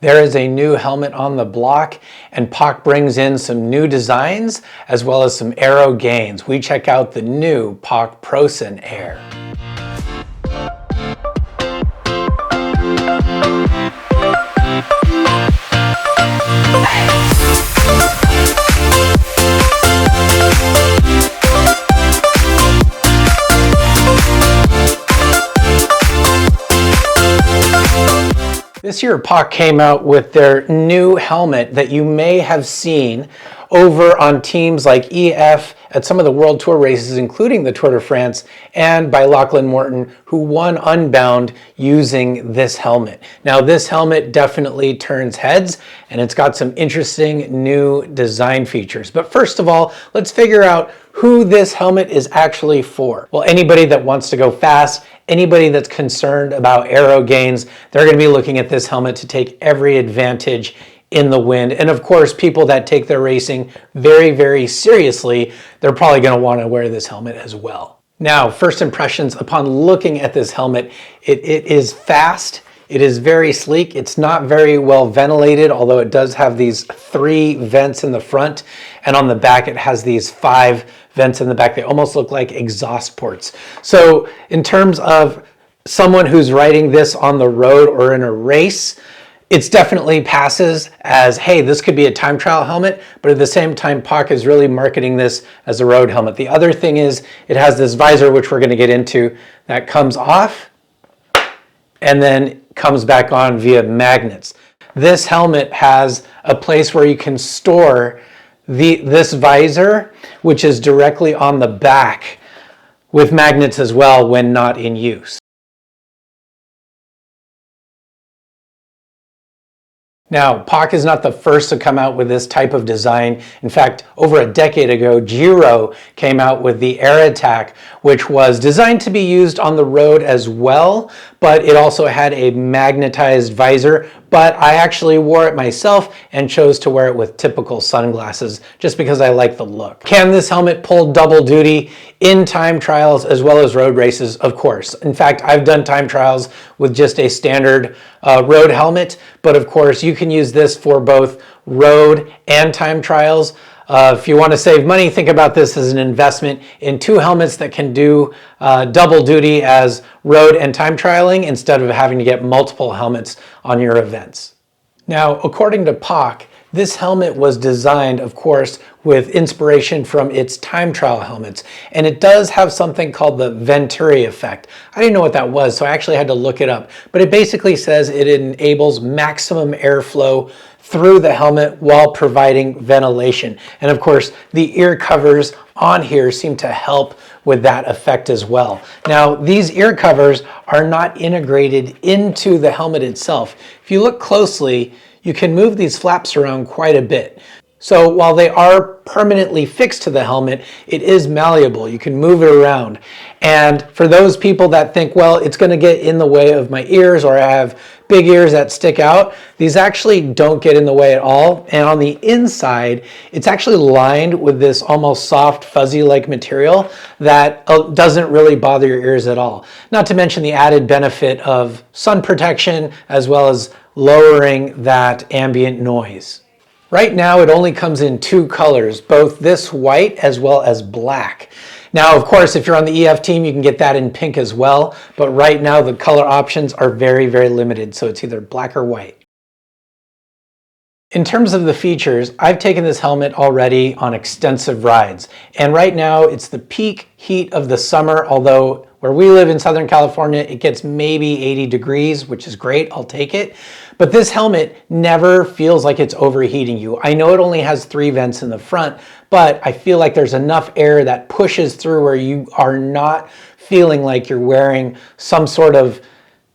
There is a new helmet on the block, and Poc brings in some new designs as well as some aero gains. We check out the new Poc Procen Air. This year, Poc came out with their new helmet that you may have seen over on teams like EF at some of the World Tour races, including the Tour de France, and by Lachlan Morton, who won Unbound using this helmet. Now, this helmet definitely turns heads, and it's got some interesting new design features. But first of all, let's figure out who this helmet is actually for. Well, anybody that wants to go fast, anybody that's concerned about aero gains, they're going to be looking at this helmet to take every advantage in the wind. And of course, people that take their racing very, very seriously, they're probably going to want to wear this helmet as well. Now, first impressions upon looking at this helmet, it is fast. It is very sleek. It's not very well ventilated, although it does have these 3 vents in the front, and on the back it has these 5 vents in the back. They almost look like exhaust ports. So in terms of someone who's riding this on the road or in a race, it's definitely passes as, hey, this could be a time trial helmet, but at the same time, Poc is really marketing this as a road helmet. The other thing is it has this visor, which we're going to get into, that comes off and then comes back on via magnets. This helmet has a place where you can store this visor, which is directly on the back with magnets as well when not in use. Now, Poc is not the first to come out with this type of design. In fact, over a decade ago, Giro came out with the Air Attack, which was designed to be used on the road as well, but it also had a magnetized visor. But I actually wore it myself and chose to wear it with typical sunglasses just because I like the look. Can this helmet pull double duty in time trials as well as road races? Of course. In fact, I've done time trials with just a standard road helmet, but of course you can use this for both road and time trials. If you want to save money, think about this as an investment in 2 helmets that can do double duty as road and time trialing instead of having to get multiple helmets on your events. Now, according to Poc, this helmet was designed, of course, with inspiration from its time trial helmets, and it does have something called the Venturi effect. I didn't know what that was, so I actually had to look it up, but it basically says it enables maximum airflow through the helmet while providing ventilation. And of course, the ear covers on here seem to help with that effect as well. Now, these ear covers are not integrated into the helmet itself. If you look closely, you can move these flaps around quite a bit. So while they are permanently fixed to the helmet, it is malleable. You can move it around. And for those people that think, well, it's going to get in the way of my ears, or I have big ears that stick out, these actually don't get in the way at all. And on the inside, it's actually lined with this almost soft, fuzzy-like material that doesn't really bother your ears at all. Not to mention the added benefit of sun protection as well as lowering that ambient noise. Right now, it only comes in 2 colors, both this white as well as black. Now, of course, if you're on the EF team, you can get that in pink as well, but right now the color options are very, very limited, so it's either black or white. In terms of the features, I've taken this helmet already on extensive rides, and right now it's the peak heat of the summer, although where we live in Southern California, it gets maybe 80 degrees, which is great, I'll take it. But this helmet never feels like it's overheating you. I know it only has 3 vents in the front, but I feel like there's enough air that pushes through where you are not feeling like you're wearing some sort of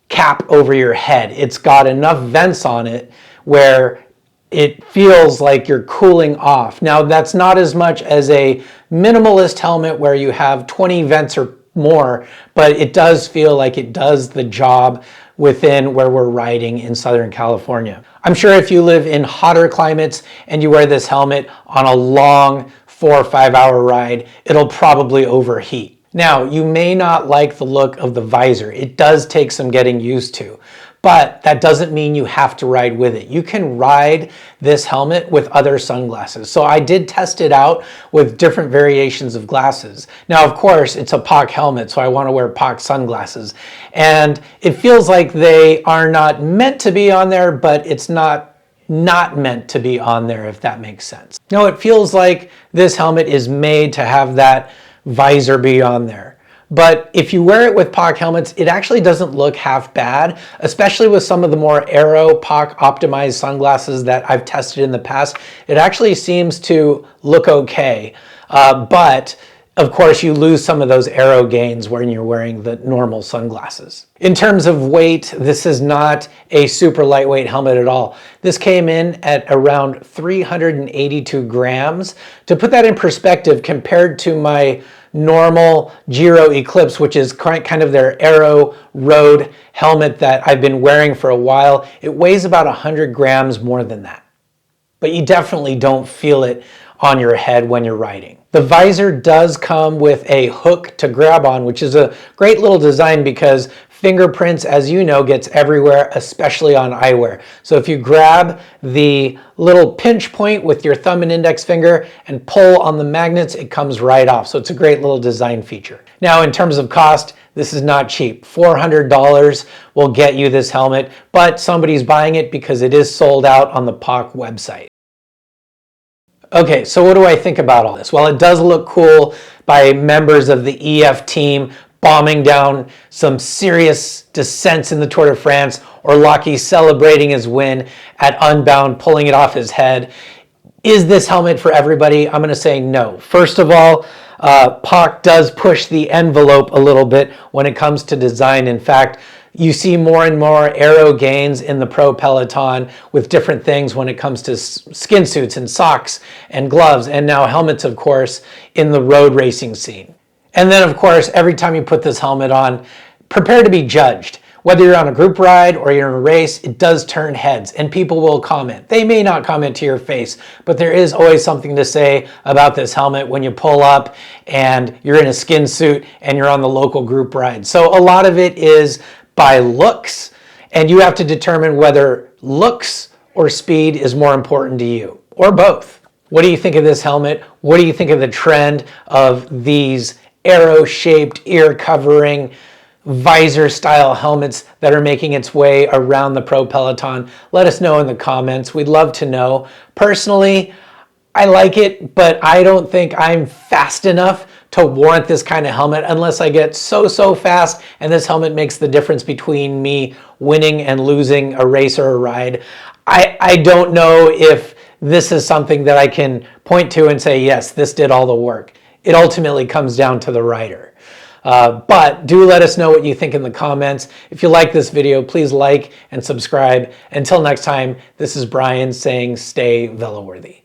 cap over your head. It's got enough vents on it where it feels like you're cooling off. Now, that's not as much as a minimalist helmet where you have 20 vents or more, but it does feel like it does the job within where we're riding in Southern California. I'm sure if you live in hotter climates and you wear this helmet on a long 4 or 5 hour ride, it'll probably overheat. Now, you may not like the look of the visor. It does take some getting used to, but that doesn't mean you have to ride with it. You can ride this helmet with other sunglasses. So I did test it out with different variations of glasses. Now, of course, it's a Poc helmet, so I want to wear Poc sunglasses. And it feels like they are not meant to be on there, but it's not meant to be on there, if that makes sense. No, it feels like this helmet is made to have that visor be on there. But if you wear it with Poc helmets, it actually doesn't look half bad, especially with some of the more aero Poc optimized sunglasses that I've tested in the past. It actually seems to look okay, but of course you lose some of those aero gains when you're wearing the normal sunglasses. In terms of weight, this is not a super lightweight helmet at all. This came in at around 382 grams. To put that in perspective, compared to my normal Giro Eclipse, which is kind of their aero road helmet that I've been wearing for a while, it weighs about 100 grams more than that. But you definitely don't feel it on your head when you're riding. The visor does come with a hook to grab on, which is a great little design because fingerprints, as you know, gets everywhere, especially on eyewear. So if you grab the little pinch point with your thumb and index finger and pull on the magnets, it comes right off. So it's a great little design feature. Now, in terms of cost, this is not cheap. $400 will get you this helmet, but somebody's buying it because it is sold out on the Poc website. Okay, so what do I think about all this? Well, it does look cool by members of the EF team bombing down some serious descents in the Tour de France, or Lachie celebrating his win at Unbound, pulling it off his head. Is this helmet for everybody? I'm going to say no. First of all, Poc does push the envelope a little bit when it comes to design. In fact, you see more and more aero gains in the pro peloton with different things when it comes to skin suits and socks and gloves, and now helmets, of course, in the road racing scene. And then, of course, every time you put this helmet on, prepare to be judged. Whether you're on a group ride or you're in a race, it does turn heads and people will comment. They may not comment to your face, but there is always something to say about this helmet when you pull up and you're in a skin suit and you're on the local group ride. So a lot of it is by looks, and you have to determine whether looks or speed is more important to you, or both. What do you think of this helmet? What do you think of the trend of these aero-shaped, ear-covering, visor-style helmets that are making its way around the pro peloton? Let us know in the comments. We'd love to know. Personally, I like it, but I don't think I'm fast enough to warrant this kind of helmet unless I get so fast and this helmet makes the difference between me winning and losing a race or a ride. I don't know if this is something that I can point to and say, yes, this did all the work. It ultimately comes down to the rider. But do let us know what you think in the comments. If you like this video, please like and subscribe. Until next time, this is Brian saying stay Veloworthy.